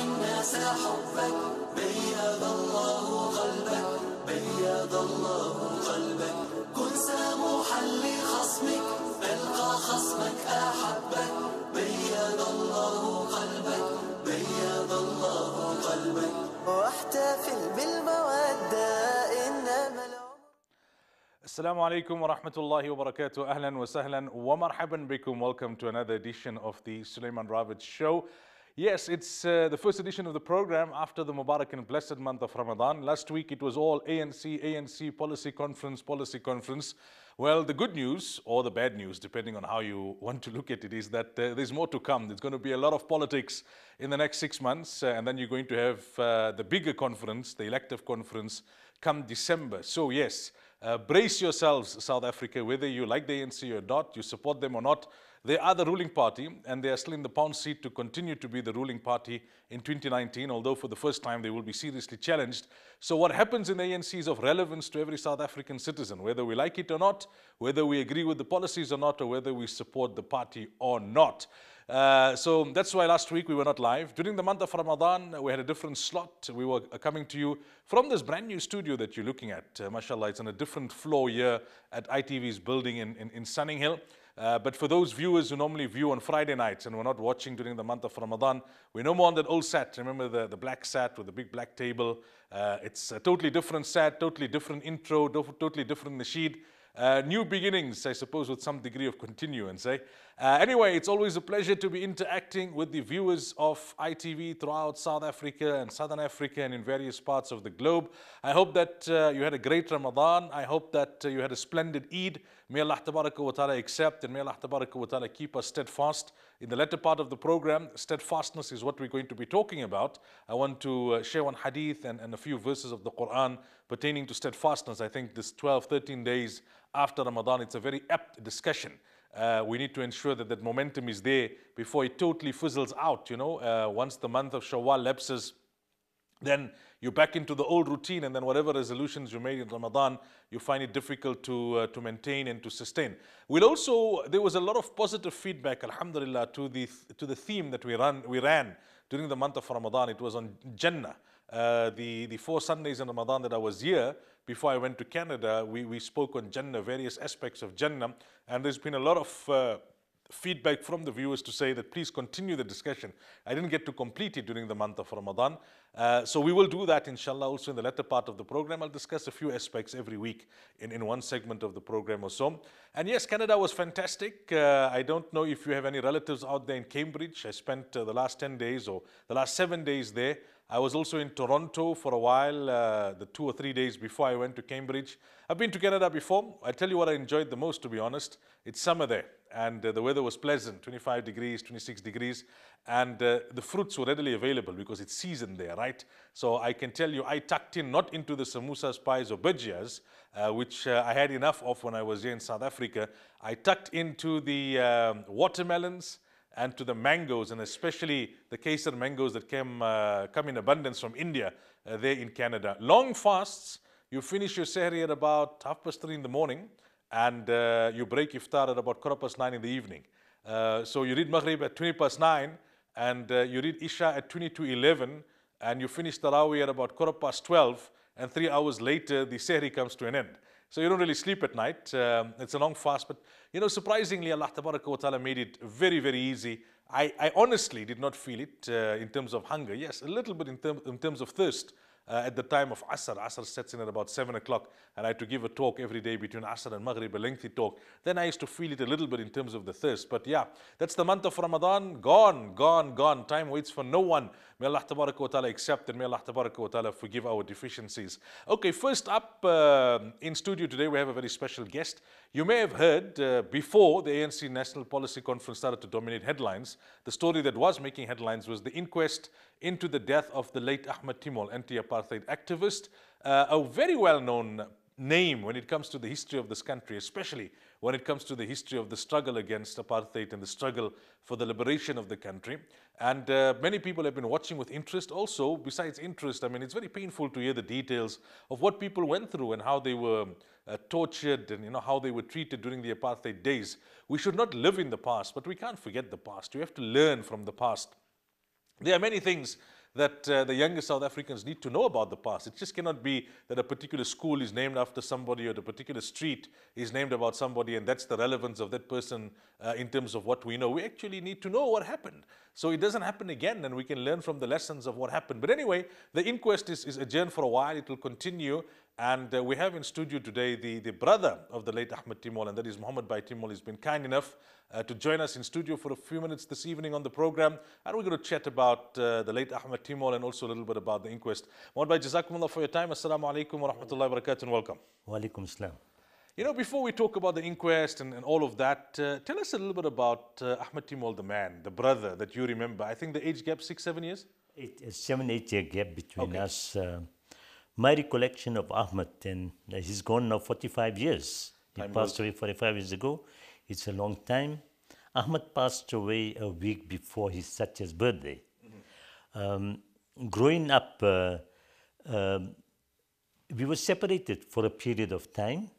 الناس حبك بيض الله قلبك بيض الله قلبك كن سموحا لخصمك تلقى خصمك أحبك بيض الله قلبك بيض الله قلبك واحتفل بالمودة إنما Assalamu alaikum wa rahmatullahi wa barakatuh. Ahlan wa sahlan wa marhaban bikum. Welcome to another edition of the Sulaiman Ravat show. Yes, it's the first edition of the program after the Mubarak and blessed month of Ramadan. Last week it was all ANC policy conference. Well, the good news or the bad news, depending on how you want to look at it, is that there's more to come. There's going to be a lot of politics in the next 6 months, and then you're going to have the bigger conference, the elective conference, come December. So yes, brace yourselves, South Africa, whether you like the ANC or not, you support them or not. They are the ruling party, and they are still in the pound seat to continue to be the ruling party in 2019, although for the first time they will be seriously challenged. So what happens in the ANC is of relevance to every South African citizen, whether we like it or not, whether we agree with the policies or not, or whether we support the party or not. So that's why last week we were not live. During the month of Ramadan, we had a different slot. We were coming to you from this brand new studio that you're looking at. Mashallah, it's on a different floor here at ITV's building in Sunning Hill. But for those viewers who normally view on Friday nights and were not watching during the month of Ramadan, we're no more on that old set. Remember the black set with the big black table? It's a totally different set, totally different intro, totally different nasheed. New beginnings, I suppose, with some degree of continuance. Anyway, it's always a pleasure to be interacting with the viewers of ITV throughout South Africa and Southern Africa and in various parts of the globe. I hope that you had a great Ramadan. I hope that you had a splendid Eid. May Allah Tabaraka wa Ta'ala accept, and may Allah Tabaraka wa Ta'ala keep us steadfast. In the latter part of the program, steadfastness is what we're going to be talking about. I want to share one hadith and a few verses of the Quran pertaining to steadfastness. I think this 12, 13 days after Ramadan, it's a very apt discussion. We need to ensure that that momentum is there before it totally fizzles out. Once the month of Shawwal lapses, then you're back into the old routine, and then whatever resolutions you made in Ramadan, you find it difficult to maintain and to sustain. There was a lot of positive feedback, alhamdulillah, to the theme that we ran during the month of Ramadan. It was on Jannah. The 4 Sundays in Ramadan that I was here, before I went to Canada, we spoke on Jannah, various aspects of Jannah, and there's been a lot of feedback from the viewers to say that please continue the discussion. I didn't get to complete it during the month of Ramadan. So we will do that, inshallah, also in the latter part of the program. I'll discuss a few aspects every week in one segment of the program or so. And yes, Canada was fantastic. I don't know if you have any relatives out there in Cambridge. I spent the last 10 days or the last 7 days there. I was also in Toronto for a while, the 2 or 3 days before I went to Cambridge. I've been to Canada before. I tell you what I enjoyed the most, to be honest. It's summer there, and the weather was pleasant, 25 degrees, 26 degrees, and the fruits were readily available because it's season there, right? So I can tell you, I tucked in not into the samosas, pies, or bhajias, which I had enough of when I was here in South Africa. I tucked into the watermelons and to the mangoes, and especially the Kesar mangoes that come in abundance from India there in Canada. Long fasts, you finish your sehri at about 3:30 in the morning, and you break iftar at about 9:15 in the evening. So you read Maghrib at 9:20, and you read Isha at 11:22, and you finish Taraweeh at about 12:15, and 3 hours later the sehri comes to an end. So you don't really sleep at night. It's a long fast, but surprisingly, Allah Tabaraka wa Ta'ala made it very, very easy. I honestly did not feel it in terms of hunger. Yes, a little bit in terms of thirst. At the time of Asr. Asr sets in at about 7 o'clock, and I had to give a talk every day between Asr and Maghrib, a lengthy talk. Then I used to feel it a little bit in terms of the thirst. But yeah, that's the month of Ramadan. Gone. Time waits for no one. May Allah Tabaraka wa Ta'ala accept, and may Allah Tabaraka wa Ta'ala forgive our deficiencies. Okay, first up in studio today, we have a very special guest. You may have heard before the ANC National Policy Conference started to dominate headlines, the story that was making headlines was the inquest into the death of the late Ahmed Timol, anti-apartheid activist, a very well-known name when it comes to the history of this country, especially when it comes to the history of the struggle against apartheid and the struggle for the liberation of the country. And many people have been watching with interest also. Besides interest, I mean, it's very painful to hear the details of what people went through and how they were tortured and how they were treated during the apartheid days. We should not live in the past, but we can't forget the past. We have to learn from the past. There are many things that the younger South Africans need to know about the past. It just cannot be that a particular school is named after somebody or the particular street is named about somebody and that's the relevance of that person in terms of what we know. We actually need to know what happened so it doesn't happen again and we can learn from the lessons of what happened. But anyway, the inquest is adjourned for a while. It will continue. And we have in studio today the brother of the late Ahmed Timol, and that is Muhammad Bhai Timol. He's been kind enough to join us in studio for a few minutes this evening on the program. And we're going to chat about the late Ahmed Timol and also a little bit about the inquest. Muhammad Bhai, Jazakumullah for your time. Assalamu alaikum wa rahmatullahi wa barakatuh and welcome. Wa alaikum assalam. You know, before we talk about the inquest and all of that, tell us a little bit about Ahmed Timol, the man, the brother that you remember. I think the age gap, 6-7 years? 7-8 year gap between us. My recollection of Ahmed, and he's gone now 45 years. He passed away 45 years ago. It's a long time. Ahmed passed away a week before his Satya's birthday. Growing up, we were separated for a period of time.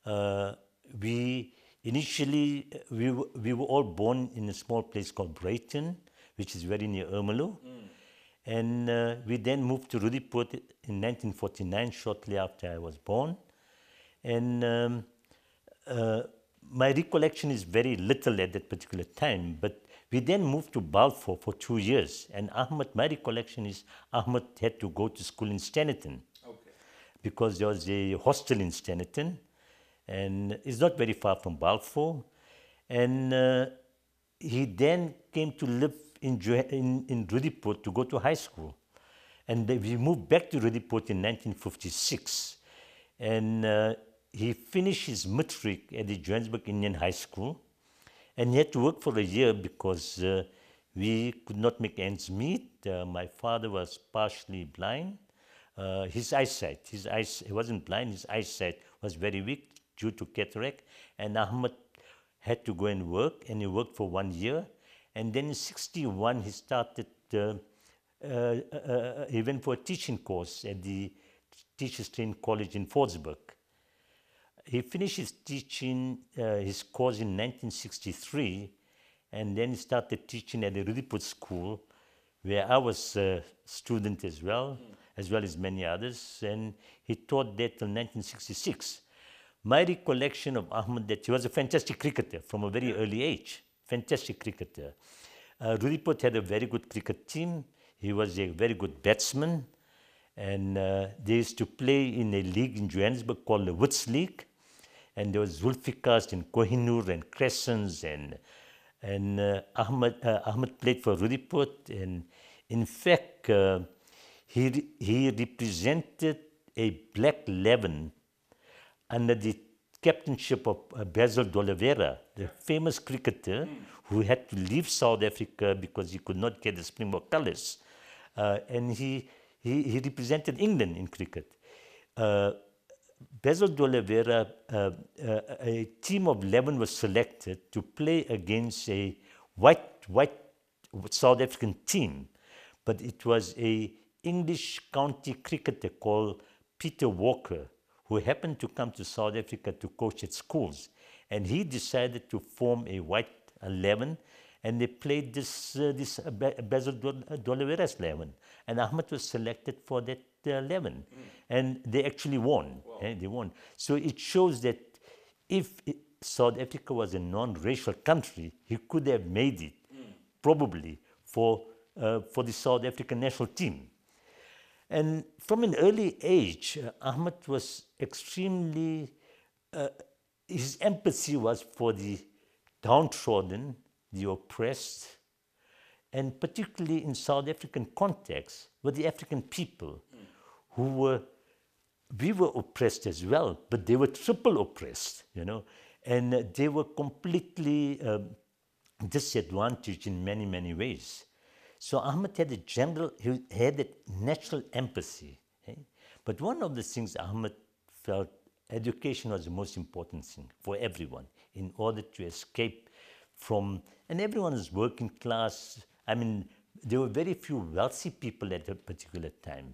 We were all born in a small place called Brighton, which is very near Ermelo. And we then moved to Rudiport in 1949, shortly after I was born. And my recollection is very little at that particular time, but we then moved to Balfour for 2 years. And Ahmed, my recollection is Ahmed had to go to school in Standerton because there was a hostel in Standerton, and it's not very far from Balfour. And he then came to live in Rudiport to go to high school. And we moved back to Rudiport in 1956. And he finished his matric at the Johannesburg Indian High School. And he had to work for a year because we could not make ends meet. My father was partially blind. His eyesight, he wasn't blind, his eyesight was very weak due to cataract. And Ahmed had to go and work, and he worked for 1 year. And then in 1961, he started, he went for a teaching course at the Teachers Training College in Fordsburg. He finished his teaching, his course in 1963, and then he started teaching at the Rudiport School, where I was a student as well as many others, and he taught there till 1966. My recollection of Ahmed, that he was a fantastic cricketer from a very early age. Fantastic cricketer. Rudiport had a very good cricket team. He was a very good batsman. And they used to play in a league in Johannesburg called the Wits League. And there was Zulfikars and Kohinoor and Crescents. And Ahmed played for Rudiport. And in fact, he represented a black 11 under the captainship of Basil D'Oliveira, the famous cricketer who had to leave South Africa because he could not get the Springbok colours. And he represented England in cricket. Basil D'Oliveira, a team of 11 was selected to play against a white South African team. But it was a English county cricketer called Peter Walker, who happened to come to South Africa to coach at schools. And he decided to form a white 11, and they played this Basil D'Oliveira's 11. And Ahmed was selected for that 11. And they actually won. Wow. They won. So it shows that if South Africa was a non-racial country, he could have made it, probably, for the South African national team. And from an early age, Ahmed was extremely, his empathy was for the downtrodden, the oppressed, and particularly in South African context, were the African people who we were oppressed as well, but they were triple oppressed, you know, and they were completely disadvantaged in many, many ways. So Ahmed had he had a natural empathy. But one of the things Ahmed felt, education was the most important thing for everyone in order to escape from, and everyone is working class. I mean, there were very few wealthy people at a particular time.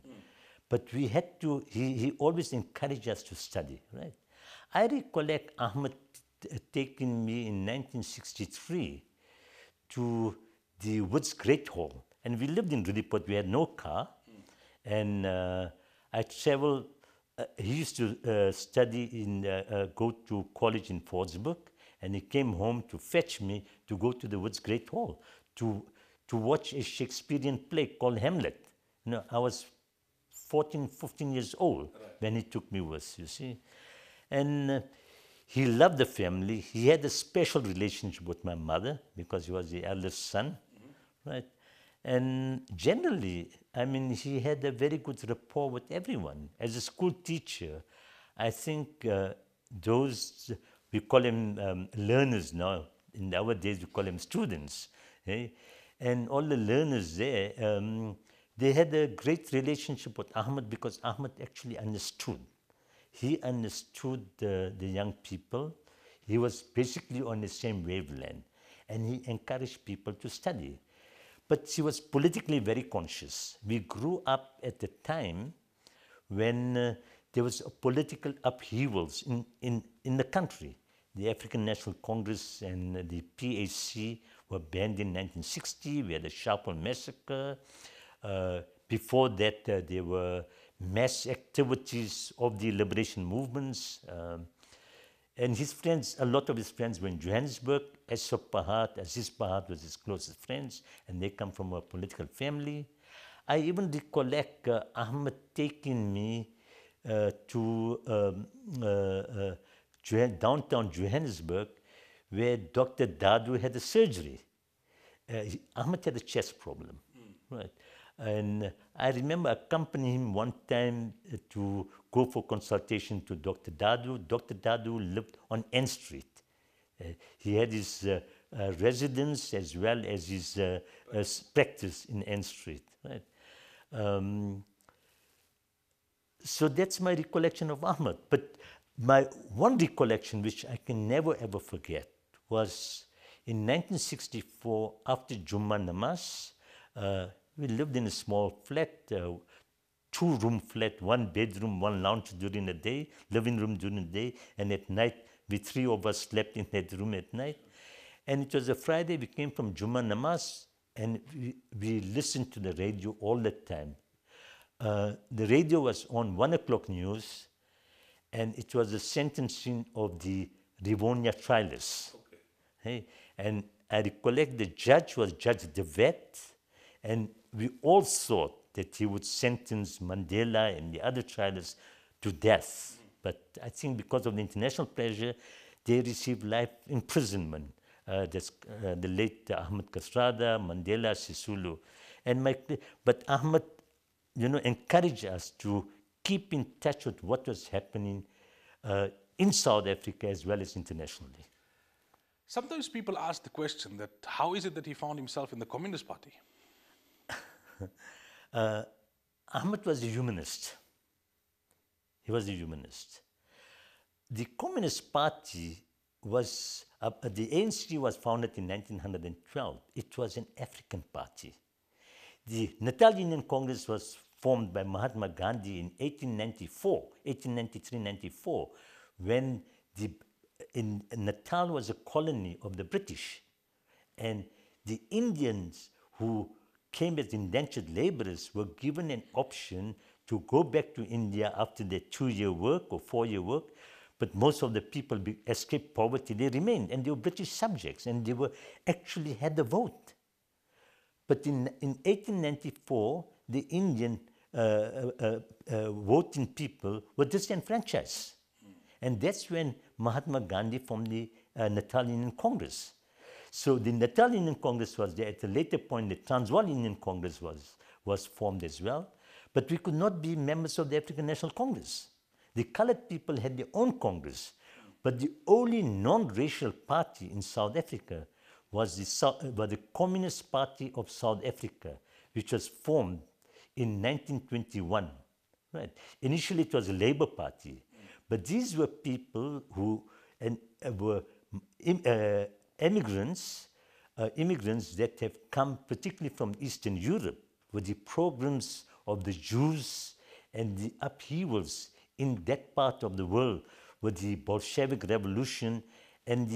But we had to, he always encouraged us to study, right? I recollect Ahmed taking me in 1963 to the Woods Great Hall. And we lived in Rudipot. We had no car. And I traveled. He used to go to college in Portsmouth. And he came home to fetch me to go to the Woods Great Hall to watch a Shakespearean play called Hamlet. You know, I was 14, 15 years old when he took me with, you see. And he loved the family. He had a special relationship with my mother because he was the eldest son, right? And generally, I mean, he had a very good rapport with everyone. As a school teacher, I think those, we call them learners now. In our days, we call them students. Eh? And all the learners there, they had a great relationship with Ahmed because Ahmed actually understood. He understood the young people. He was basically on the same wavelength. And he encouraged people to study. But he was politically very conscious. We grew up at a time when there was a political upheavals in the country. The African National Congress and the PAC were banned in 1960. We had the Sharpeville massacre. Before that, there were mass activities of the liberation movements. And his friends, a lot of his friends were in Johannesburg. Aziz Pahat was his closest friends, and they come from a political family. I even recollect Ahmed taking me to downtown Johannesburg, where Dr. Dadu had a surgery. Ahmed had a chest problem, right? And I remember accompanying him one time to go for consultation to Dr. Dadu. Dr. Dadu lived on N Street. He had his residence as well as his practice in N Street. Right? So that's my recollection of Ahmed. But my one recollection, which I can never ever forget, was in 1964, after Jummah Namaz, we lived in a small flat, two-room flat, one bedroom, one lounge during the day, living room during the day, and at night, we three of us slept in that room at night. And it was a Friday, we came from Jummah Namaz, and we listened to the radio all the time. The radio was on 1 o'clock news, and it was the sentencing of the Rivonia trialists. Okay. Hey? And I recollect the judge was Judge Ravat, and we all thought that he would sentence Mandela and the other trialists to death. But I think because of the international pressure, they received life imprisonment. That's the late Ahmed Kasrada, Mandela, Sisulu. But Ahmed, encouraged us to keep in touch with what was happening in South Africa as well as internationally. Sometimes people ask the question that how is it that he found himself in the Communist Party? Ahmed was a humanist. He was a humanist. The Communist Party was, the ANC was founded in 1912. It was an African party. The Natal Union Congress was formed by Mahatma Gandhi in 1893-94, when Natal was a colony of the British. And the Indians who came as indentured laborers were given an option to go back to India after their 2-year work or 4-year work, but most of the people escaped poverty. They remained, and they were British subjects, and they actually had the vote. But in 1894, the Indian voting people were disenfranchised. And that's when Mahatma Gandhi formed the Natal Union Congress. So the Natal Union Congress was there. At a later point, the Transvaal Union Congress was formed as well. But we could not be members of the African National Congress. The colored people had their own Congress. But the only non-racial party in South Africa was the Communist Party of South Africa, which was formed in 1921. Right? Initially, it was a Labour Party. But these were people who were immigrants that have come particularly from Eastern Europe, with the programs of the Jews and the upheavals in that part of the world with the Bolshevik Revolution, and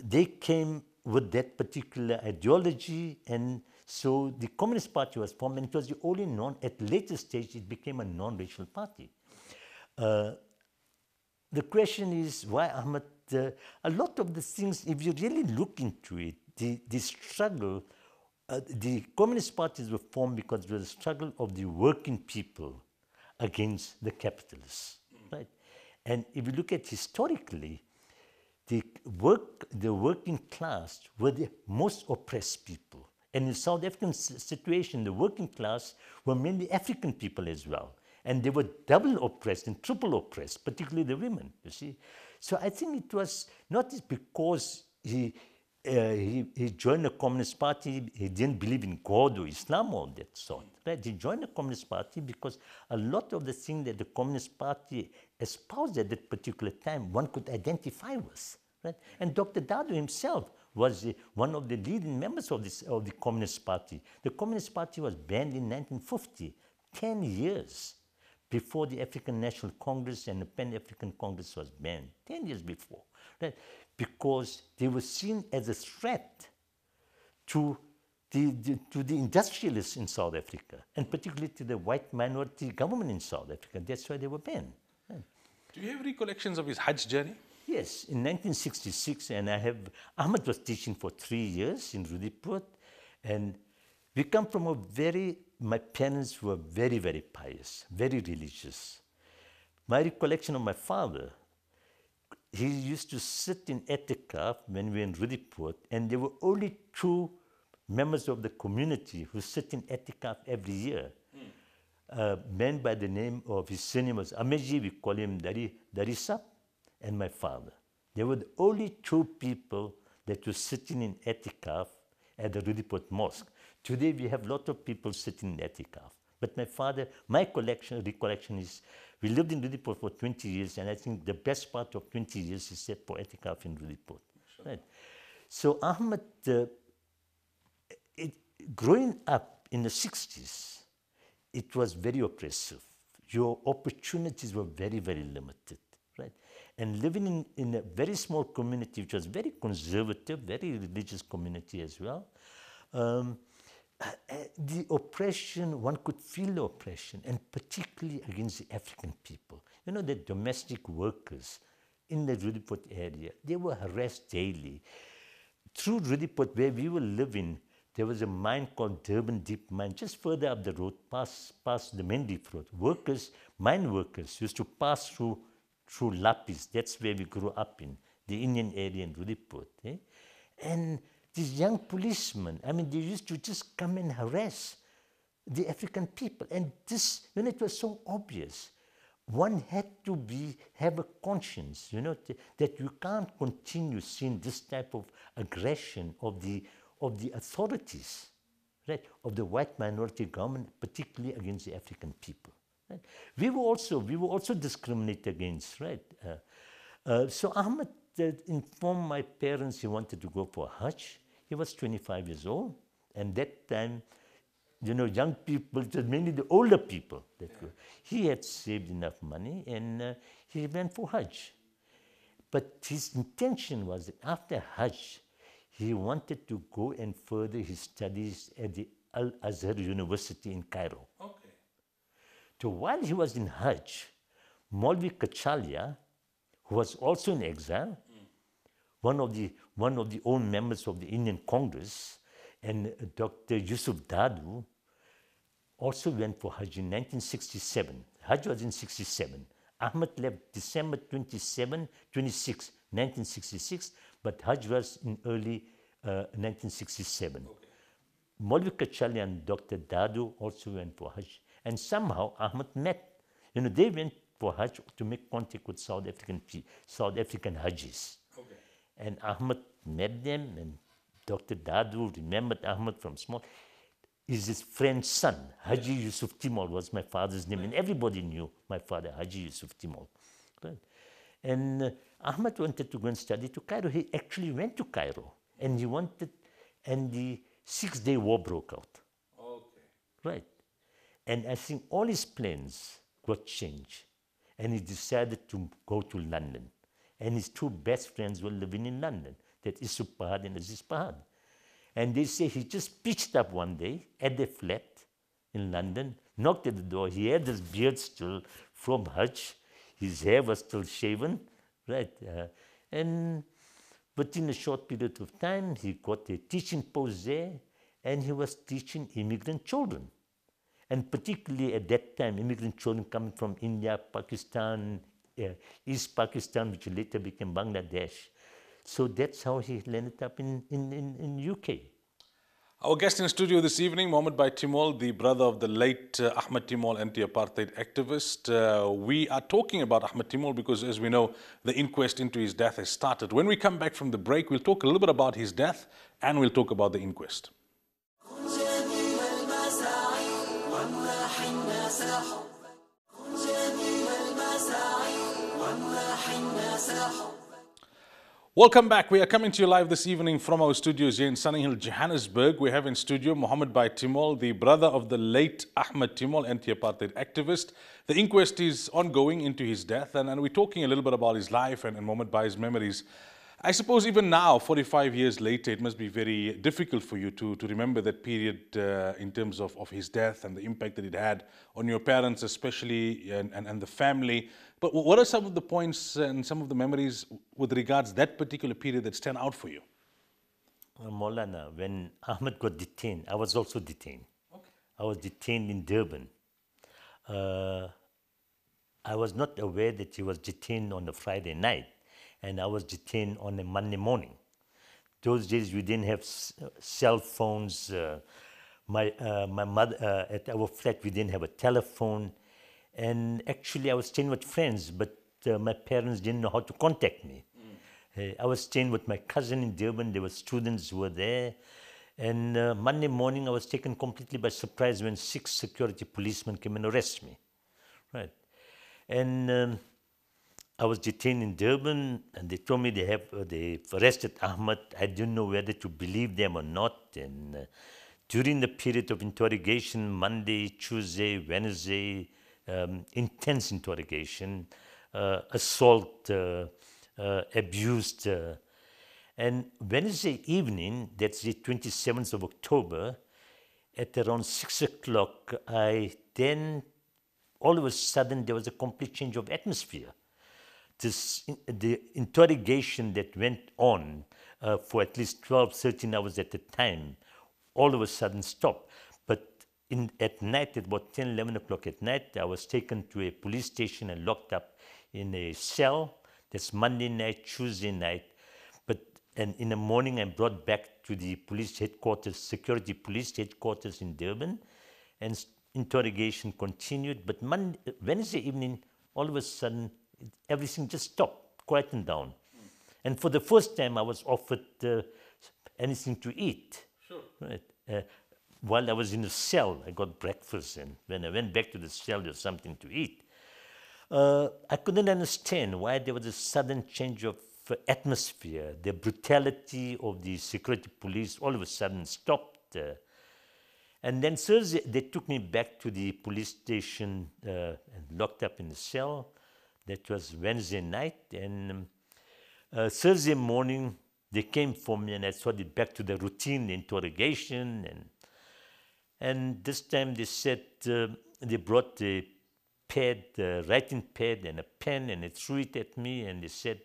they came with that particular ideology, and so the Communist Party was formed, and it was the only at later stage it became a non-racial party. The question is why Ahmed, a lot of the things, if you really look into it, the struggle, the Communist parties were formed because it was a struggle of the working people against the capitalists, right? And if you look at historically, the working class were the most oppressed people. And in the South African situation, the working class were mainly African people as well. And they were double oppressed and triple oppressed, particularly the women, you see. So I think it was not just because he joined the Communist Party, he didn't believe in God or Islam or that sort, right? He joined the Communist Party because a lot of the things that the Communist Party espoused at that particular time, one could identify with, right? And Dr. Dadu himself was one of the leading members of the Communist Party. The Communist Party was banned in 1950, 10 years before the African National Congress and the Pan-African Congress was banned, 10 years before, right? Because they were seen as a threat to the industrialists in South Africa, and particularly to the white minority government in South Africa. That's why they were banned. Right? Do you have recollections of his Hajj journey? Yes, in 1966, and Ahmed was teaching for 3 years in Rudiput, and we come from my parents were very, very pious, very religious. My recollection of my father, he used to sit in etikaf when we were in Rudiput, and there were only 2 members of the community who sit in etikaf every year. A man by the name of, his surname was Ameji, we call him Darisap, and my father. They were the only 2 people that were sitting in etikaf at the Rudiput Mosque. Today we have a lot of people sitting in etikaf. But my father, my recollection is, we lived in Rudiput for 20 years, and I think the best part of 20 years is set for etikaf in Rudiput. Sure. Right? So Ahmed, growing up in the 60s, it was very oppressive. Your opportunities were very, very limited, right? And living in a very small community, which was very conservative, very religious community as well, the oppression, one could feel the oppression, and particularly against the African people. You know, the domestic workers in the Rudiput area, they were harassed daily. Through Rudiput, where we were living, there was a mine called Durban Deep Mine, just further up the road, past the main deep road. Mine workers used to pass through Lapis. That's where we grew up in, the Indian area in Rudiput. Eh? And these young policemen, I mean, they used to just come and harass the African people. And this, when it was so obvious, one had to have a conscience, you know, that you can't continue seeing this type of aggression of the authorities, right, of the white minority government, particularly against the African people. Right? We were also discriminated against, right? So Ahmed informed my parents he wanted to go for Hajj. He was 25 years old, and that time, you know, young people, it was mainly the older people that were. He had saved enough money, and he went for Hajj. But his intention was that after Hajj, he wanted to go and further his studies at the Al-Azhar University in Cairo. Okay. So while he was in Hajj, Maulvi Kachalia, who was also in exile, one of the old members of the Indian Congress, and Dr. Yusuf Dadu also went for Hajj in 1967. Hajj was in 67. Ahmed left December 26, 1966, but Hajj was in early 1967. Okay. Maulvi Kachalia and Dr. Dadu also went for Hajj. And somehow Ahmed met, you know, they went for Hajj to make contact with South African Hajjis. Okay. And Ahmed met them, and Dr. Dadu remembered Ahmed from small. Is his friend's son, Haji Yusuf Timol was my father's name, and everybody knew my father, Haji Yusuf Timol. Right? And Ahmed wanted to go and study to Cairo. He actually went to Cairo, and the 6-day war broke out. Okay. Right. And I think all his plans got changed, and he decided to go to London. And his 2 best friends were living in London. that Yusuf Pahad and Aziz Pahad. And they say he just pitched up one day at the flat in London, knocked at the door. He had his beard still from Hajj. His hair was still shaven, right? And within a short period of time, he got a teaching post there, and he was teaching immigrant children. And particularly at that time, immigrant children coming from India, Pakistan, East Pakistan, which later became Bangladesh. So that's how he landed up in UK. Our guest in studio this evening, Mohammed Bai Timol, the brother of the late Ahmed Timol, anti-apartheid activist. We are talking about Ahmed Timol because, as we know, the inquest into his death has started. When we come back from the break, we'll talk a little bit about his death and we'll talk about the inquest. Welcome back. We are coming to you live this evening from our studios here in Sunny Hill, Johannesburg. We have in studio Mohammed Bai Timol, the brother of the late Ahmed Timol, anti-apartheid activist. The inquest is ongoing into his death, and we're talking a little bit about his life and Mohammed Bai's memories. I suppose even now, 45 years later, it must be very difficult for you to remember that period in terms of his death and the impact that it had on your parents especially and the family. But what are some of the points and some of the memories with regards to that particular period that stand out for you? Maulana, when Ahmed got detained, I was also detained. Okay. I was detained in Durban. I was not aware that he was detained on a Friday night, and I was detained on a Monday morning. Those days we didn't have cell phones. My mother, at our flat, we didn't have a telephone. And actually, I was staying with friends, but my parents didn't know how to contact me. I was staying with my cousin in Durban. There were students who were there. And Monday morning, I was taken completely by surprise when 6 security policemen came and arrested me. Right. And I was detained in Durban, and they told me they've arrested Ahmed. I didn't know whether to believe them or not. And during the period of interrogation, Monday, Tuesday, Wednesday, intense interrogation, assault, abused. And Wednesday evening, that's the 27th of October, at around 6 o'clock, all of a sudden, there was a complete change of atmosphere. The interrogation that went on for at least 12, 13 hours at a time, all of a sudden stopped. But at night, at about 10, 11 o'clock at night, I was taken to a police station and locked up in a cell. That's Monday night, Tuesday night. And in the morning, I'm brought back to the police headquarters, security police headquarters in Durban, and interrogation continued. But Wednesday evening, all of a sudden, everything just stopped, quietened down. And for the first time, I was offered anything to eat. Sure. Right? While I was in the cell, I got breakfast, and when I went back to the cell, there was something to eat. I couldn't understand why there was a sudden change of atmosphere. The brutality of the security police all of a sudden stopped. And then Thursday, they took me back to the police station and locked up in the cell. That was Wednesday night. And Thursday morning, they came for me, and I started back to the routine, the interrogation. And this time they said, they brought a pad, writing pad and a pen, and they threw it at me, and they said,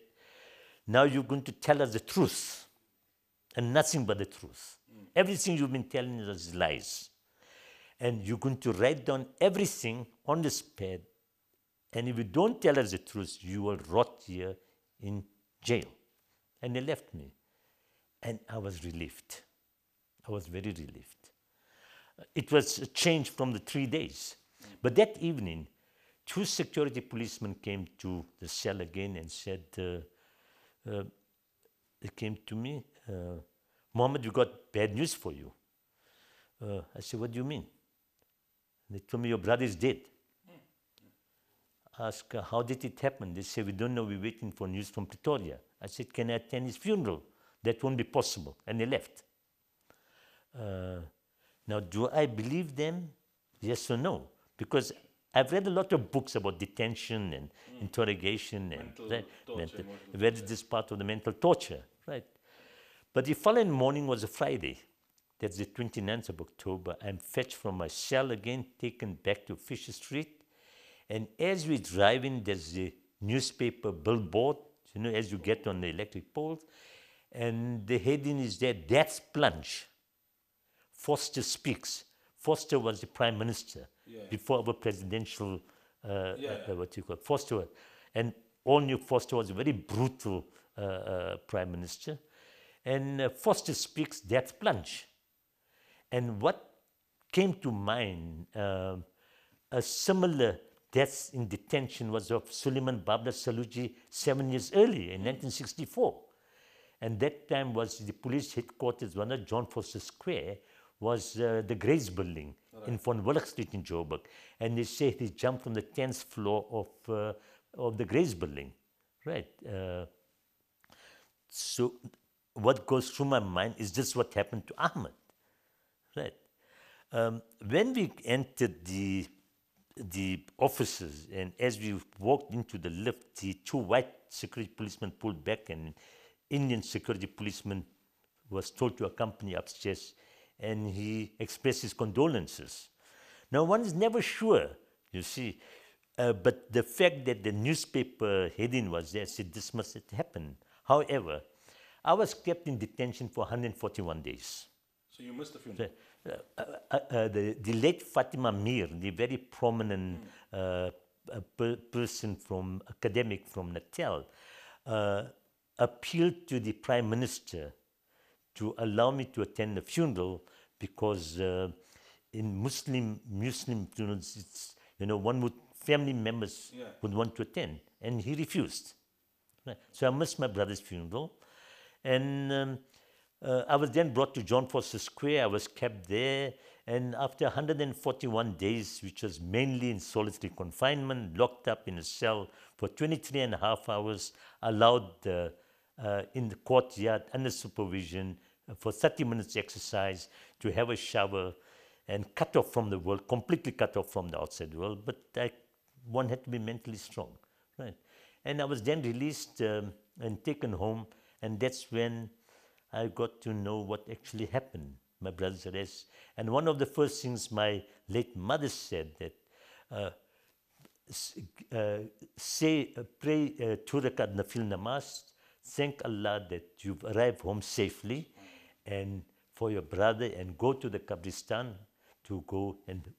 now you're going to tell us the truth, and nothing but the truth. Everything you've been telling us is lies. And you're going to write down everything on this pad, and if you don't tell us the truth, you will rot here in jail. And they left me. And I was relieved. I was very relieved. It was a change from the 3 days. But that evening, 2 security policemen came to the cell again and said, they came to me, Mohammed, we got bad news for you. I said, what do you mean? They told me, your brother is dead. I asked, how did it happen? They said, we don't know, we're waiting for news from Pretoria. I said, can I attend his funeral? That won't be possible. And they left. Now, do I believe them? Yes or no? Because I've read a lot of books about detention and interrogation and Mental torture, where is this part of the mental torture, right? But the following morning was a Friday. That's the 29th of October. I'm fetched from my cell again, taken back to Fisher Street. And as we're driving, there's the newspaper billboard, you know, as you get on the electric poles. And the heading is there, "That's Plunge. Foster speaks." Foster was the prime minister before our presidential, what you call it, Foster. And all knew Foster was a very brutal prime minister. And Foster speaks, "That's Plunge." And what came to mind, a similar death in detention was of Suleiman Babla Saluji 7 years earlier in 1964. And that time was the police headquarters, one of John Foster Square, was the Grace Building in Von Willach Street in Joburg. And they say he jumped from the 10th floor of the Grace Building, right? So what goes through my mind is just what happened to Ahmed, right? When we entered the offices, and as we walked into the lift, the two white security policemen pulled back, and Indian security policeman was told to accompany upstairs, and he expressed his condolences. Now, one is never sure, you see, but the fact that the newspaper heading was there said this must have happened. However, I was kept in detention for 141 days. So you missed the funeral? The late Fatima Mir, the very prominent person from, academic from Natal, appealed to the Prime Minister to allow me to attend the funeral because in Muslim funerals, it's, you know, family members would want to attend, and he refused. Right. So I missed my brother's funeral, and I was then brought to John Foster Square. I was kept there, and after 141 days, which was mainly in solitary confinement, locked up in a cell for 23 and a half hours, allowed in the courtyard under supervision for 30 minutes exercise, to have a shower, and cut off from the world, completely cut off from the outside world. But one had to be mentally strong, right? And I was then released and taken home, and that's when I got to know what actually happened, my brother's arrest. And one of the first things my late mother said that, pray two rakat nafil namaz, thank Allah that you've arrived home safely, and for your brother, and go to the Qabristan to go and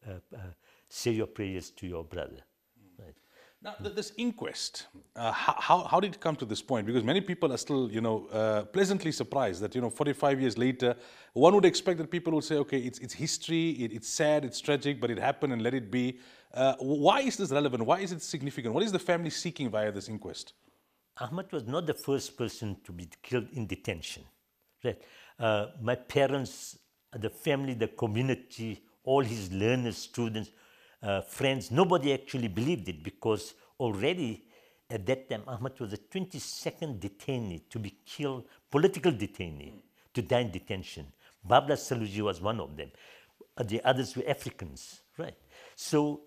say your prayers to your brother. Right. Now, this inquest, how did it come to this point? Because many people are still, you know, pleasantly surprised that, you know, 45 years later, one would expect that people will say, okay, it's history, it's sad, it's tragic, but it happened and let it be. Why is this relevant? Why is it significant? What is the family seeking via this inquest? Ahmed was not the first person to be killed in detention. Right. My parents, the family, the community, all his learners, students, friends, nobody actually believed it, because already at that time Ahmed was the 22nd detainee to be killed, political detainee, to die in detention. Babla Saluji was one of them. The others were Africans, right? So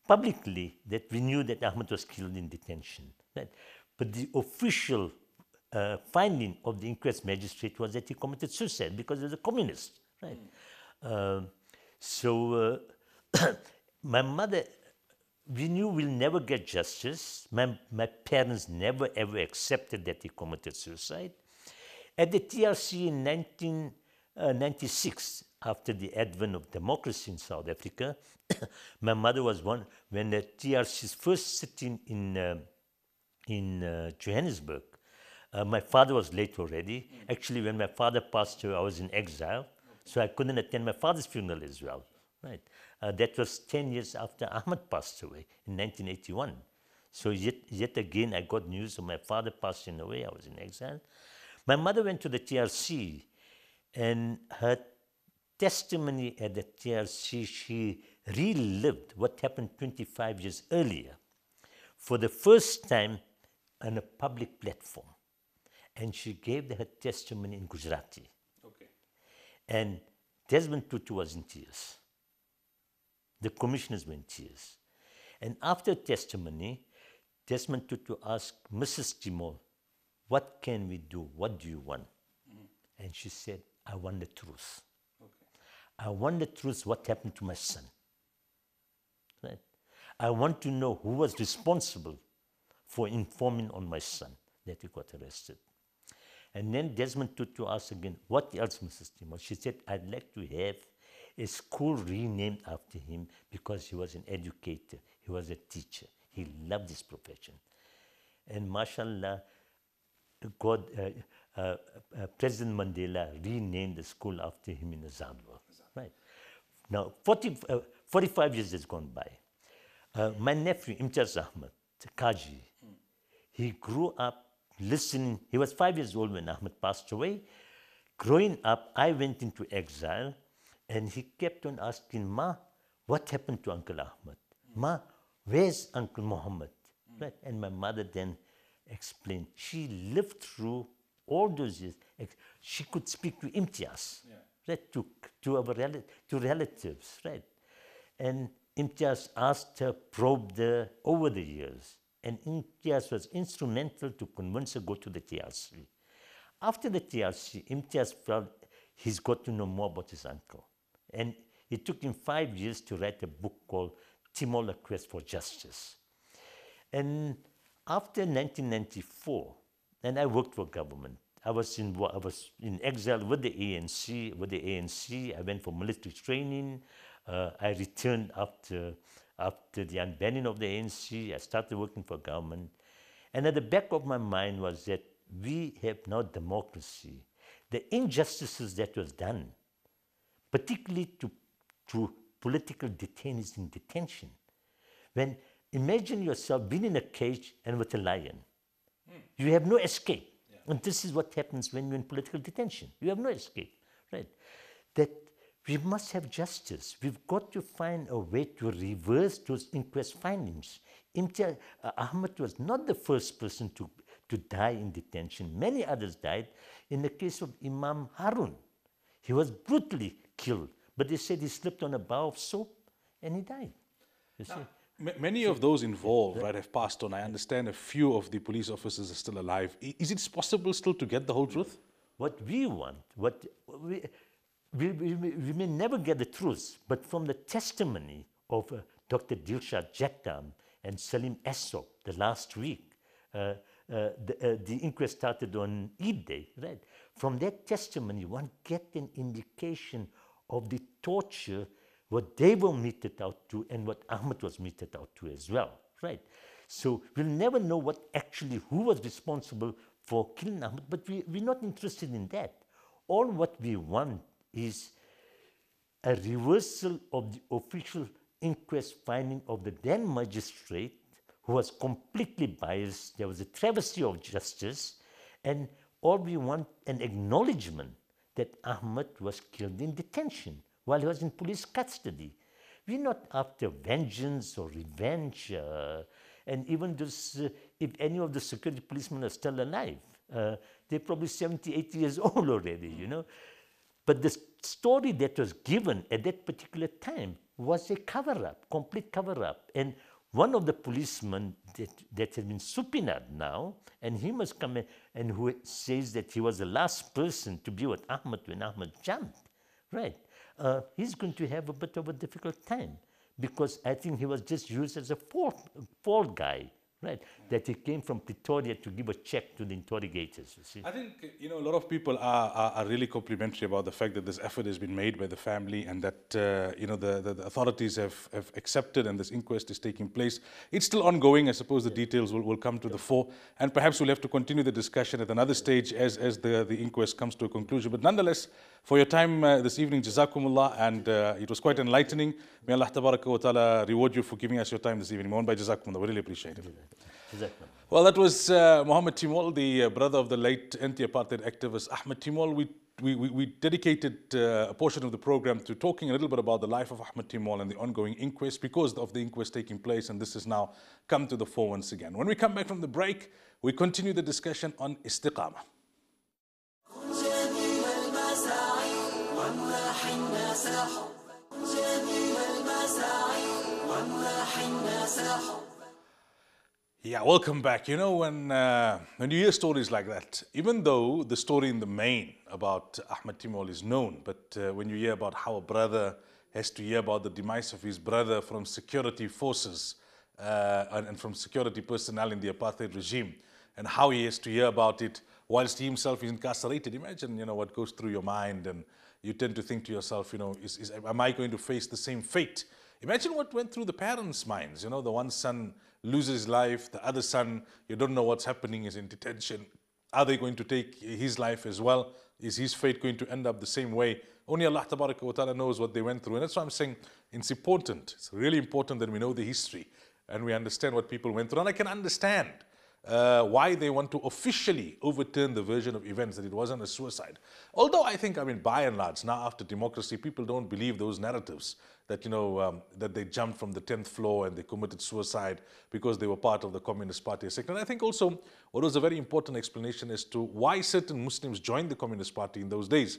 publicly that we knew that Ahmed was killed in detention, right? But the official finding of the inquest magistrate was that he committed suicide because he was a communist, right? My mother, we knew we'll never get justice. My parents never ever accepted that he committed suicide. At the TRC in 1996, after the advent of democracy in South Africa, my mother was one, when the TRC's first sitting in Johannesburg. My father was late already. Actually, when my father passed away, I was in exile, so I couldn't attend my father's funeral as well. Right. That was 10 years after Ahmed passed away in 1981. So yet again, I got news of my father passing away. I was in exile. My mother went to the TRC, and her testimony at the TRC, she relived what happened 25 years earlier for the first time on a public platform. And she gave her testimony in Gujarati. Okay. And Desmond Tutu was in tears. The commissioners were in tears. And after testimony, Desmond Tutu asked Mrs. Timol, what can we do? What do you want? And she said, I want the truth. I want the truth, what happened to my son. Right? I want to know who was responsible for informing on my son that he got arrested. And then Desmond Tutu asked again, what else, Mrs. Timor? She said, I'd like to have a school renamed after him because he was an educator. He was a teacher. He loved his profession. And mashallah, God, President Mandela renamed the school after him in Zambia. Right. Now, 45 years has gone by. My nephew, Imtiaz Ahmed, Kaji, he grew up listening. He was 5 years old when Ahmed passed away. Growing up, I went into exile, and he kept on asking, Ma, what happened to Uncle Ahmed? Ma, where's Uncle Muhammad? Right? And my mother then explained, she lived through all those years. She could speak to Imtiaz, right? To relatives, right? And Imtiaz asked her, probed her over the years. And Imtiaz was instrumental to convince her to go to the TRC. After the TRC, Imtiaz felt he's got to know more about his uncle. And it took him 5 years to write a book called Timor: A Quest for Justice. And after 1994, and I worked for government. I was in exile with the ANC. I went for military training. I returned after the unbanning of the ANC. I started working for government. And at the back of my mind was that we have now democracy. The injustices that was done, particularly to political detainees in detention. When imagine yourself being in a cage and with a lion. You have no escape. And this is what happens when you're in political detention. You have no escape, right? That we must have justice. We've got to find a way to reverse those inquest findings. Imtiaz Ahmed was not the first person to die in detention. Many others died. In the case of Imam Harun, he was brutally killed. But they said he slipped on a bar of soap and he died. You see? Many of those involved, right, have passed on. I understand a few of the police officers are still alive. Is it possible still to get the whole truth? What we want, we may never get the truth, but from the testimony of Dr. Dilshad Jagdam and Salim Essop the last week, the inquest started on Eid Day, right? From that testimony, one gets an indication of the torture, what they were meted out to and what Ahmed was meted out to as well, right? So we'll never know who was responsible for killing Ahmed, but we're not interested in that. All what we want is a reversal of the official inquest finding of the then magistrate who was completely biased. There was a travesty of justice, and all we want an acknowledgement that Ahmed was killed in detention while he was in police custody. We're not after vengeance or revenge. And even those, if any of the security policemen are still alive, they're probably 70, 80 years old already, you know. But the story that was given at that particular time was a cover-up, complete cover-up. And one of the policemen that has been subpoenaed now, and he must come in, and who says that he was the last person to be with Ahmed when Ahmed jumped, right? He's going to have a bit of a difficult time because I think he was just used as a fall guy, right? That he came from Pretoria to give a check to the interrogators, you see. I think, you know, a lot of people are really complimentary about the fact that this effort has been made by the family and that, you know, the authorities have accepted and this inquest is taking place. It's still ongoing. I suppose the details will come to the fore, and perhaps we'll have to continue the discussion at another stage as the inquest comes to a conclusion. But nonetheless, for your time this evening, Jazakumullah, and it was quite enlightening. May Allah Tabaraka wa Ta'ala reward you for giving us your time this evening. Mohon Bhai, Jazakumullah, we really appreciate it. Well, that was Mohammed Timol, the brother of the late anti-apartheid activist Ahmed Timol. We dedicated a portion of the program to talking a little bit about the life of Ahmed Timol and the ongoing inquest because of the inquest taking place, and this has now come to the fore once again. When we come back from the break, we continue the discussion on istiqamah. Yeah, welcome back. You know, when you hear stories like that, even though the story in the main about Ahmed Timol is known, but when you hear about how a brother has to hear about the demise of his brother from security forces and from security personnel in the apartheid regime, and how he has to hear about it whilst he himself is incarcerated, imagine, you know, what goes through your mind, and you tend to think to yourself, you know, am I going to face the same fate? Imagine what went through the parents' minds. You know, the one son loses his life, the other son, you don't know what's happening, is in detention. Are they going to take his life as well? Is his fate going to end up the same way? Only Allah Tabaraka wa Ta'ala knows what they went through. And that's why I'm saying it's important. It's really important that we know the history and we understand what people went through. And I can understand why they want to officially overturn the version of events that it wasn't a suicide. Although I think, I mean, by and large, now after democracy, people don't believe those narratives that, you know, that they jumped from the 10th floor and they committed suicide because they were part of the Communist Party. And I think also what was a very important explanation as to why certain Muslims joined the Communist Party in those days.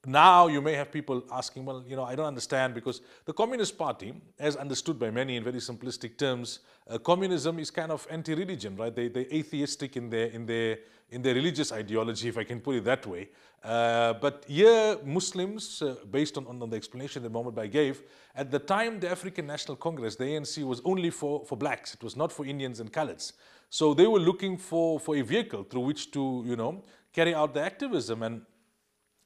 Now you may have people asking, well, you know, I don't understand, because the Communist Party, as understood by many in very simplistic terms, communism is kind of anti-religion, right? They're atheistic in their religious ideology, if I can put it that way. But here, Muslims, based on the explanation that Mohammed Bhai gave, at the time the African National Congress, the ANC, was only for blacks. It was not for Indians and Coloureds. So they were looking for a vehicle through which to, you know, carry out the activism. And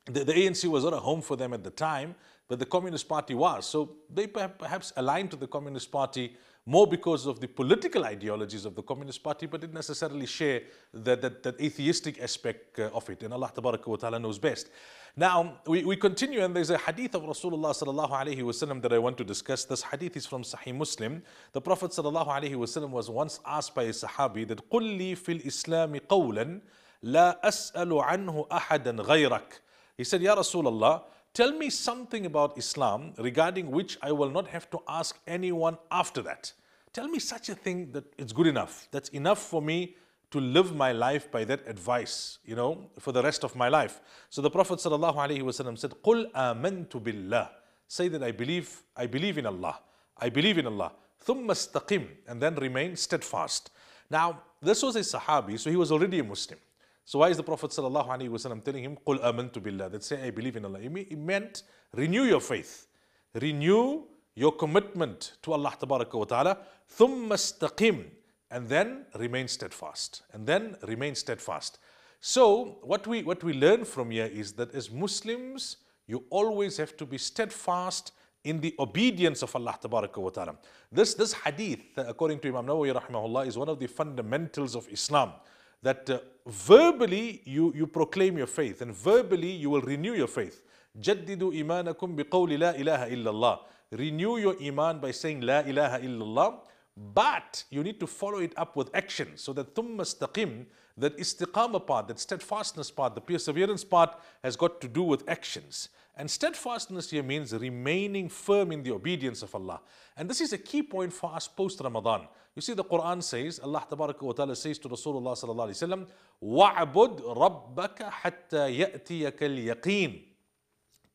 the ANC was not a home for them at the time, but the Communist Party was. So they perhaps aligned to the Communist Party more because of the political ideologies of the Communist Party, but didn't necessarily share that atheistic aspect of it. And Allah Tabaraka wa Ta'ala knows best. Now, we continue, and there's a hadith of Rasulullah sallallahu alayhi wa sallam that I want to discuss. This hadith is from Sahih Muslim. The Prophet sallallahu alayhi wa sallam was once asked by a Sahabi that, قُلْ لِي فِي الْإِسْلَامِ قَوْلًا لَا أَسْأَلُ عَنْهُ أَحَدًا غَيْرَكَ. He said, Ya Rasulullah, tell me something about Islam regarding which I will not have to ask anyone after that. Tell me such a thing that it's good enough. That's enough for me to live my life by that advice, you know, for the rest of my life. So the Prophet ﷺ said, قُلْ آمَنْتُ بِاللَّهِ. Say that I believe in Allah. I believe in Allah. ثُمَّ اسْتَقِمْ. And then remain steadfast. Now, this was a Sahabi, so he was already a Muslim. So why is the Prophet ﷺ telling him, قُلْ آمَنْتُ بِاللَّهِ? That say, I believe in Allah. It meant renew your faith. Renew your commitment to Allah Tabaraka wa Ta'ala. ثُمَّ اسْتَقِمْ. And then remain steadfast. And then remain steadfast. So what we learn from here is that as Muslims, you always have to be steadfast in the obedience of Allah Tabaraka wa Ta'ala. This hadith, according to Imam Nawawi rahimahullah, is one of the fundamentals of Islam. That verbally you proclaim your faith, and verbally you will renew your faith. جَدِّدُوا إِيمَانَكُمْ بِقَوْلِ لَا إِلَهَ إِلَّا اللَّهِ. Renew your iman by saying La ilaha illallah, but you need to follow it up with action. So that ثُمَّ اسْتَقِمْ, that istiqamah part, that steadfastness part, the perseverance part has got to do with actions. And steadfastness here means remaining firm in the obedience of Allah. And this is a key point for us post-Ramadan. You see, the Quran says, Allah Tabaraka wa Ta'ala says to Rasulullah Sallallahu Alaihi Wasallam, وَعْبُدْ رَبَّكَ حَتَّى يَأْتِيَكَ الْيَقِينَ.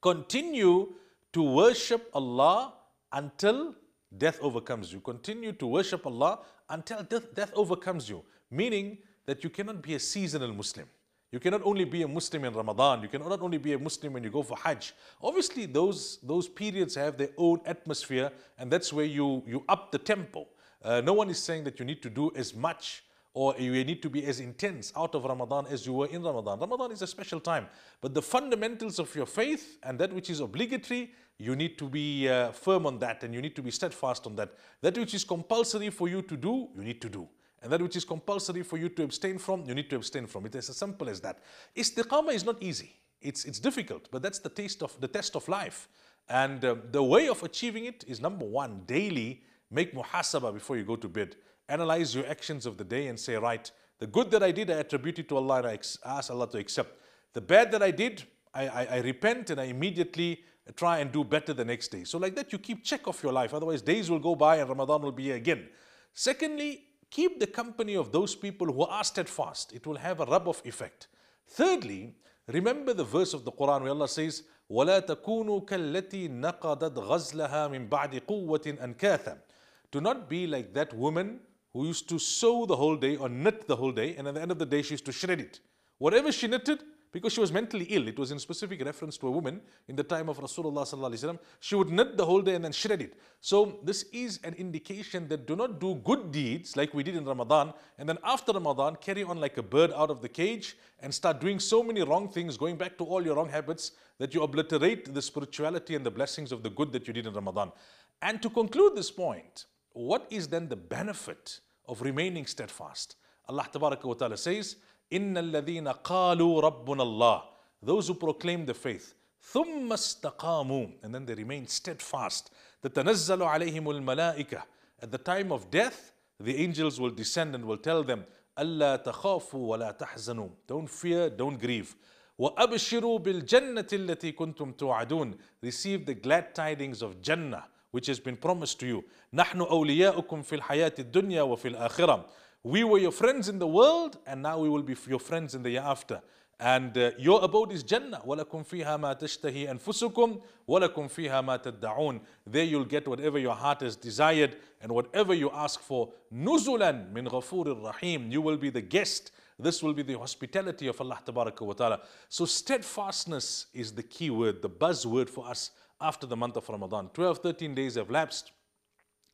Continue to worship Allah until death overcomes you. Continue to worship Allah until death overcomes you. Meaning that you cannot be a seasonal Muslim. You cannot only be a Muslim in Ramadan. You cannot only be a Muslim when you go for Hajj. Obviously, those periods have their own atmosphere, and that's where you up the tempo. No one is saying that you need to do as much or you need to be as intense out of Ramadan as you were in Ramadan. Ramadan is a special time. But the fundamentals of your faith and that which is obligatory, you need to be firm on that, and you need to be steadfast on that. That which is compulsory for you to do, you need to do. And that which is compulsory for you to abstain from, you need to abstain from. It is as simple as that. Istiqamah is not easy. It's difficult, but that's the test of life. And the way of achieving it is, number one, daily make muhasabah before you go to bed. Analyze your actions of the day and say, right, the good that I did, I attribute it to Allah and I ask Allah to accept. The bad that I did, I repent and I immediately try and do better the next day. So like that, you keep check of your life. Otherwise, days will go by and Ramadan will be here again. Secondly, keep the company of those people who are steadfast. It will have a rub-off effect. Thirdly, remember the verse of the Quran where Allah says, وَلَا تَكُونُوا كَالَّتِي نَقَضَتْ غَزْلَهَا مِنْ بَعْدِ قُوَّةٍ أَنْكَاثًا. Do not be like that woman who used to sew the whole day or knit the whole day, and at the end of the day she used to shred it. Whatever she knitted, because she was mentally ill, it was in specific reference to a woman in the time of Rasulullah sallallahu alaihi wasallam, she would knit the whole day and then shred it. So this is an indication that do not do good deeds like we did in Ramadan, and then after Ramadan carry on like a bird out of the cage and start doing so many wrong things, going back to all your wrong habits, that you obliterate the spirituality and the blessings of the good that you did in Ramadan. And to conclude this point, what is then the benefit of remaining steadfast? Allah Tabaraka wa Ta'ala says, إِنَّ الَّذِينَ قَالُوا رَبُّنَا اللَّهِ, those who proclaim the faith, ثُمَّ اسْتَقَامُوا, and then they remain steadfast. تَتَنَزَّلُ عَلَيْهِمُ الْمَلَائِكَةِ, at the time of death, the angels will descend and will tell them, أَلَّا تَخَافُوا وَلَا تَحْزَنُوا, don't fear, don't grieve. وَأَبْشِرُوا بِالْجَنَّةِ الَّتِي كُنْتُمْ تُوعَدُونَ, receive the glad tidings of Jannah, which has been promised to you. نَحْنُ أَوْلِيَاؤُكُمْ فِي الْحَيَاةِ الدُّنْيَا وَفِي الْآخِرَةِ, we were your friends in the world, and now we will be your friends in the year after. And your abode is Jannah. وَلَكُمْ فِيهَا مَا تَشْتَهِي أَنفُسُكُمْ وَلَكُمْ فِيهَا مَا تَدَّعُونَ, there you'll get whatever your heart has desired and whatever you ask for. نُزُلًا مِنْ غَفُورٍ رَحِيمٍ, you will be the guest. This will be the hospitality of Allah Tabaraka wa Ta'ala. So steadfastness is the key word, the buzzword for us after the month of Ramadan. 12, 13 days have lapsed.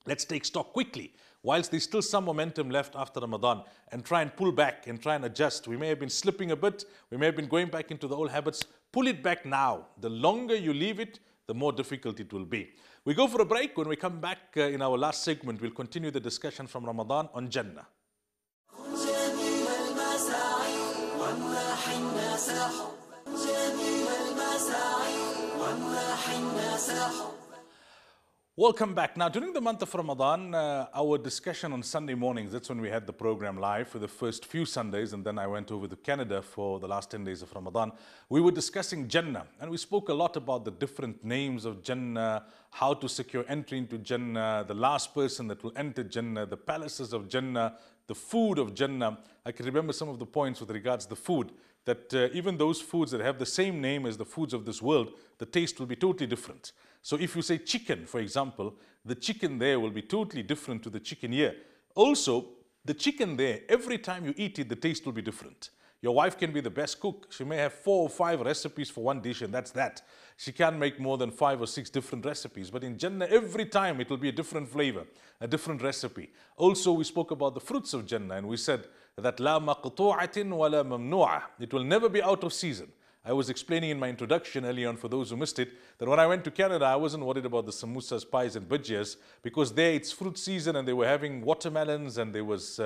Let's take stock quickly, whilst there's still some momentum left after Ramadan, and try and pull back and try and adjust. We may have been slipping a bit, we may have been going back into the old habits. Pull it back now. The longer you leave it, the more difficult it will be. We go for a break. When we come back in our last segment, we'll continue the discussion from Ramadan on Jannah. Welcome back. Now, during the month of Ramadan, our discussion on Sunday mornings, that's when we had the program live for the first few Sundays, and then I went over to Canada for the last 10 days of Ramadan. We were discussing Jannah, and we spoke a lot about the different names of Jannah, how to secure entry into Jannah, the last person that will enter Jannah, the palaces of Jannah, the food of Jannah. I can remember some of the points with regards to the food, that even those foods that have the same name as the foods of this world, the taste will be totally different. So if you say chicken, for example, the chicken there will be totally different to the chicken here. Also, the chicken there, every time you eat it, the taste will be different. Your wife can be the best cook. She may have 4 or 5 recipes for one dish, and that's that. She can't make more than 5 or 6 different recipes. But in Jannah, every time it will be a different flavor, a different recipe. Also, we spoke about the fruits of Jannah, and we said that لا مقطوعة ولا ممنوعة, it will never be out of season. I was explaining in my introduction earlier on, for those who missed it, that when I went to Canada, I wasn't worried about the samosas, pies and bhajias, because there it's fruit season and they were having watermelons and there was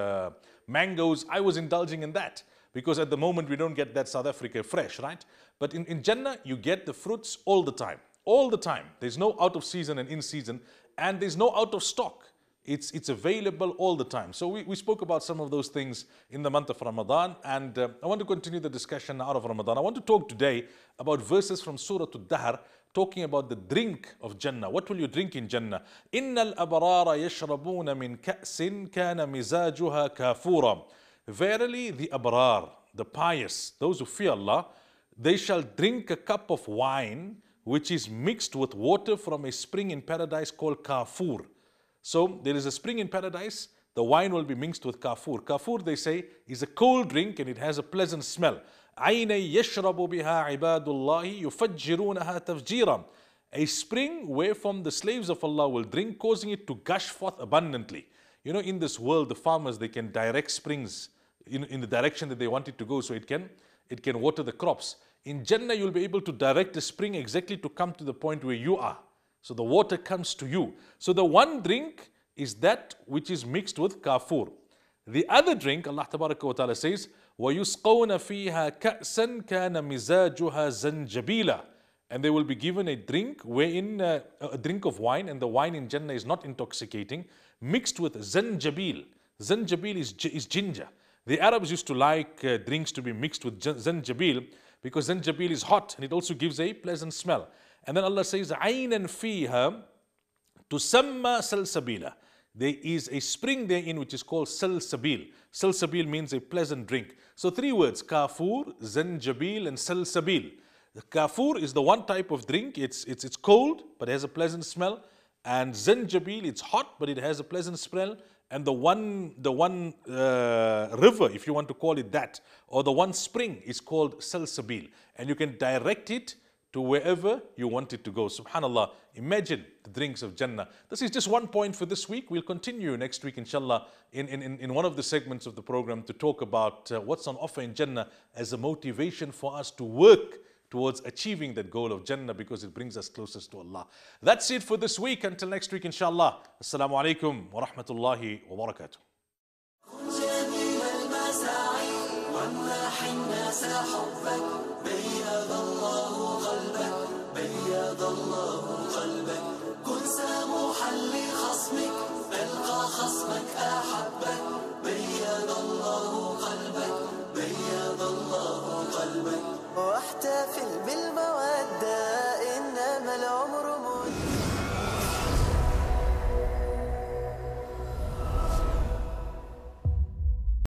mangoes. I was indulging in that, because at the moment we don't get that South Africa fresh, right? But in Jannah, you get the fruits all the time. All the time. There's no out of season and in season, and there's no out of stock. It's available all the time. So we spoke about some of those things in the month of Ramadan, and I want to continue the discussion out of Ramadan. I want to talk today about verses from Surah Al-Dahr, talking about the drink of Jannah. What will you drink in Jannah? إِنَّ الْأَبْرَارَ يَشْرَبُونَ مِنْ كَأْسٍ كَانَ مِزَاجُهَا كَافُورًا. Verily the abrar, the pious, those who fear Allah, they shall drink a cup of wine which is mixed with water from a spring in paradise called kafur. So there is a spring in paradise, the wine will be mixed with kafur. Kafur, they say, is a cold drink and it has a pleasant smell. عَيْنَ يَشْرَبُ بِهَا عِبَادُ اللَّهِ يُفَجِّرُونَهَا تَفْجِيرًا. A spring wherefrom the slaves of Allah will drink, causing it to gush forth abundantly. You know, in this world, the farmers, they can direct springs in the direction that they want it to go, so it can water the crops. In Jannah, you'll be able to direct the spring exactly to come to the point where you are. So the water comes to you. So the one drink is that which is mixed with kafur. The other drink, Allah Tabaraka wa Ta'ala says, وَيُسْقَوْنَ فِيهَا كَأْسًا كَانَ مِزَاجُهَا زَنْجَبِيلًا. And they will be given a drink wherein a drink of wine, and the wine in Jannah is not intoxicating, mixed with zanjabil. Zanjabil is ginger. The Arabs used to like drinks to be mixed with zanjabil, because zanjabil is hot and it also gives a pleasant smell. And then Allah says, عَيْنًا فِيهَا تُسَمَّى سَلْسَبِيلًا. There is a spring therein which is called salsabil. Salsabil means a pleasant drink. So 3 words, kafur, zanjabil and salsabil. The kafur is the one type of drink. It's cold, but it has a pleasant smell. And zanjabil, it's hot, but it has a pleasant smell. And the one river, if you want to call it that, or the one spring is called Salsabil. And you can direct it to wherever you want it to go. Subhanallah, imagine the drinks of Jannah. This is just one point for this week. We'll continue next week, inshallah, in one of the segments of the program to talk about what's on offer in Jannah as a motivation for us to work towards achieving that goal of Jannah, because it brings us closest to Allah. That's it for this week. Until next week, inshallah. Assalamu alaikum wa rahmatullahi wa barakatuh. جميل المساعي وامنح الناس حبك بيض الله قلبك بيض الله قلبك